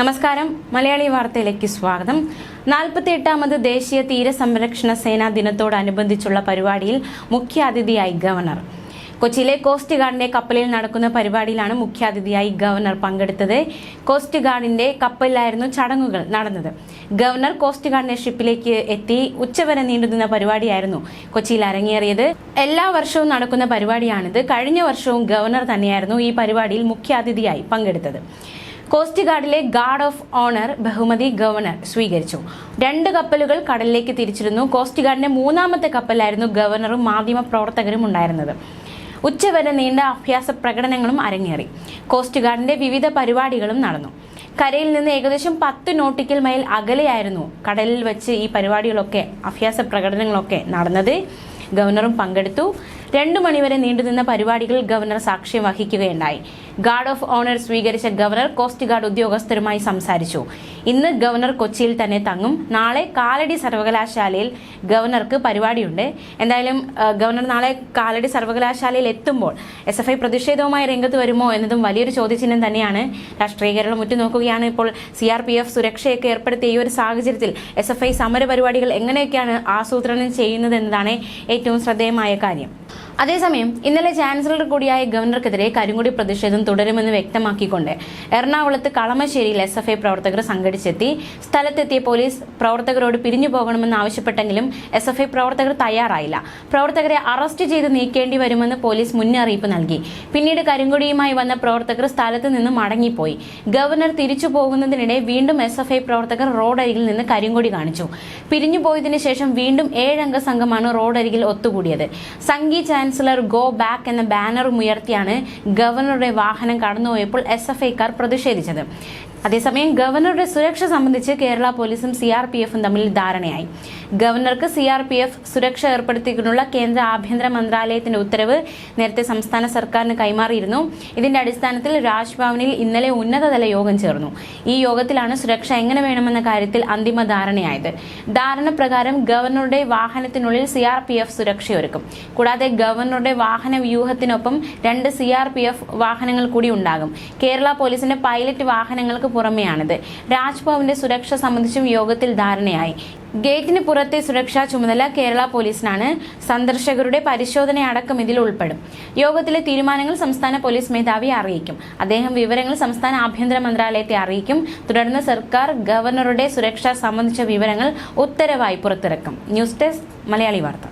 നമസ്കാരം, മലയാളി വാർത്തയിലേക്ക് സ്വാഗതം. 48ാമത് ദേശീയ തീരസംരക്ഷണ സേനാ ദിനത്തോടനുബന്ധിച്ചുള്ള പരിപാടിയിൽ മുഖ്യാതിഥിയായി ഗവർണർ. കൊച്ചിയിലെ കോസ്റ്റ് ഗാർഡിന്റെ കപ്പലിൽ നടക്കുന്ന പരിപാടിയിലാണ് മുഖ്യാതിഥിയായി ഗവർണർ പങ്കെടുത്തത്. കോസ്റ്റ് ഗാർഡിന്റെ കപ്പലിലായിരുന്നു ചടങ്ങുകൾ നടന്നത്. ഗവർണർ കോസ്റ്റ് ഗാർഡിന്റെ ഷിപ്പിലേക്ക് എത്തി ഉച്ചവരെ നീണ്ടുനിന്ന പരിപാടിയായിരുന്നു കൊച്ചിയിൽ അരങ്ങേറിയത്. എല്ലാ വർഷവും നടക്കുന്ന പരിപാടിയാണിത്. കഴിഞ്ഞ വർഷവും ഗവർണർ തന്നെയായിരുന്നു ഈ പരിപാടിയിൽ മുഖ്യാതിഥിയായി പങ്കെടുത്തത്. കോസ്റ്റ് ഗാർഡിലെ ഗാർഡ് ഓഫ് ഓണർ ബഹുമതി ഗവർണർ സ്വീകരിച്ചു. 2 കപ്പലുകൾ കടലിലേക്ക് തിരിച്ചിരുന്നു. കോസ്റ്റ് ഗാർഡിന്റെ 3ാമത്തെ കപ്പലിലായിരുന്നു ഗവർണറും മാധ്യമ പ്രവർത്തകരും ഉണ്ടായിരുന്നത്. ഉച്ചവരെ നീണ്ട അഭ്യാസ പ്രകടനങ്ങളും അരങ്ങേറി. കോസ്റ്റ് ഗാർഡിന്റെ വിവിധ പരിപാടികളും നടന്നു. കരയിൽ നിന്ന് ഏകദേശം 10 നോട്ടിക്കൽ മൈൽ അകലെയായിരുന്നു കടലിൽ വെച്ച് ഈ പരിപാടികളൊക്കെ, അഭ്യാസ പ്രകടനങ്ങളൊക്കെ നടന്നത്. ഗവർണറും പങ്കെടുത്തു. 2 മണിവരെ നീണ്ടുനിന്ന പരിപാടികൾ ഗവർണർ സാക്ഷ്യം വഹിക്കുകയുണ്ടായി. ഗാർഡ് ഓഫ് ഓണർ സ്വീകരിച്ച ഗവർണർ കോസ്റ്റ് ഗാർഡ് ഉദ്യോഗസ്ഥരുമായി സംസാരിച്ചു. ഇന്ന് ഗവർണർ കൊച്ചിയിൽ തന്നെ തങ്ങും. നാളെ കാലടി സർവകലാശാലയിൽ ഗവർണർക്ക് പരിപാടിയുണ്ട്. എന്തായാലും ഗവർണർ നാളെ കാലടി സർവകലാശാലയിൽ എത്തുമ്പോൾ SFI പ്രതിഷേധവുമായി രംഗത്ത് വരുമോ എന്നതും വലിയൊരു ചോദ്യചിഹ്നം തന്നെയാണ്. രാഷ്ട്രീയ കേരളം ഉറ്റുനോക്കുകയാണ്. ഇപ്പോൾ CRPF സുരക്ഷയൊക്കെ ഏർപ്പെടുത്തിയ ഈ ഒരു സാഹചര്യത്തിൽ SFI സമര പരിപാടികൾ എങ്ങനെയൊക്കെയാണ് ആസൂത്രണം ചെയ്യുന്നത് എന്നതാണ് ഏറ്റവും ശ്രദ്ധേയമായ കാര്യം. അതേസമയം ഇന്നലെ ചാൻസലർ കൂടിയായ ഗവർണർക്കെതിരെ കരിങ്കൊടി പ്രതിഷേധം തുടരുമെന്ന് വ്യക്തമാക്കിക്കൊണ്ട് എറണാകുളത്ത് കളമശ്ശേരിയിൽ SFI പ്രവർത്തകർ സംഘടിച്ചെത്തി. സ്ഥലത്തെത്തിയ പോലീസ് പ്രവർത്തകരോട് പിരിഞ്ഞു പോകണമെന്ന് ആവശ്യപ്പെട്ടെങ്കിലും SFI പ്രവർത്തകർ തയ്യാറായില്ല. പ്രവർത്തകരെ അറസ്റ്റ് ചെയ്ത് നീക്കേണ്ടി വരുമെന്ന് പോലീസ് മുന്നറിയിപ്പ് നൽകി. പിന്നീട് കരിങ്കൊടിയുമായി വന്ന പ്രവർത്തകർ സ്ഥലത്ത് നിന്ന് മടങ്ങിപ്പോയി. ഗവർണർ തിരിച്ചു പോകുന്നതിനിടെ വീണ്ടും SFI പ്രവർത്തകർ റോഡരികിൽ നിന്ന് കരിങ്കൊടി കാണിച്ചു. പിരിഞ്ഞു പോയതിനു ശേഷം വീണ്ടും 7 അംഗ സംഘമാണ് റോഡരികിൽ ഒത്തുകൂടിയത്. സംഘി ചാൻസലർ ഗോ ബാക്ക് എന്ന ബാനറും ഉയർത്തിയാണ് ഗവർണറുടെ വാഹനം കടന്നുപോയപ്പോൾ SFIക്കാർ പ്രതിഷേധിച്ചത്. അതേസമയം ഗവർണറുടെ സുരക്ഷ സംബന്ധിച്ച് കേരള പോലീസും CRPFും തമ്മിൽ ധാരണയായി. ഗവർണർക്ക് CRPF സുരക്ഷ ഏർപ്പെടുത്തിയിട്ടുള്ള കേന്ദ്ര ആഭ്യന്തര മന്ത്രാലയത്തിന്റെ ഉത്തരവ് നേരത്തെ സംസ്ഥാന സർക്കാരിന് കൈമാറിയിരുന്നു. ഇതിന്റെ അടിസ്ഥാനത്തിൽ രാജ്ഭവനിൽ ഇന്നലെ ഉന്നതതല യോഗം ചേർന്നു. ഈ യോഗത്തിലാണ് സുരക്ഷ എങ്ങനെ വേണമെന്ന കാര്യത്തിൽ അന്തിമ ധാരണയായത്. ധാരണ പ്രകാരം ഗവർണറുടെ വാഹനത്തിനുള്ളിൽ CRPF സുരക്ഷയൊരുക്കും. കൂടാതെ ഗവർണറുടെ വാഹന വ്യൂഹത്തിനൊപ്പം 2 CRPF വാഹനങ്ങൾ കൂടി ഉണ്ടാകും. കേരള പോലീസിന്റെ പൈലറ്റ് വാഹനങ്ങൾക്ക് പുറമെയാണിത്. രാജ്ഭവന്റെ സുരക്ഷ സംബന്ധിച്ചും യോഗത്തിൽ ധാരണയായി. ഗേറ്റിന് പുറത്തെ സുരക്ഷാ ചുമതല കേരള പോലീസിനാണ്. സന്ദർശകരുടെ പരിശോധനയടക്കം ഇതിൽ ഉൾപ്പെടും. യോഗത്തിലെ തീരുമാനങ്ങൾ സംസ്ഥാന പോലീസ് മേധാവിയെ അറിയിക്കും. അദ്ദേഹം വിവരങ്ങൾ സംസ്ഥാന ആഭ്യന്തര മന്ത്രാലയത്തെ അറിയിക്കും. തുടർന്ന് സർക്കാർ ഗവർണറുടെ സുരക്ഷ സംബന്ധിച്ച വിവരങ്ങൾ ഉത്തരവായി പുറത്തിറക്കും. ന്യൂസ് ഡെസ്ക്, മലയാളി വാർത്ത.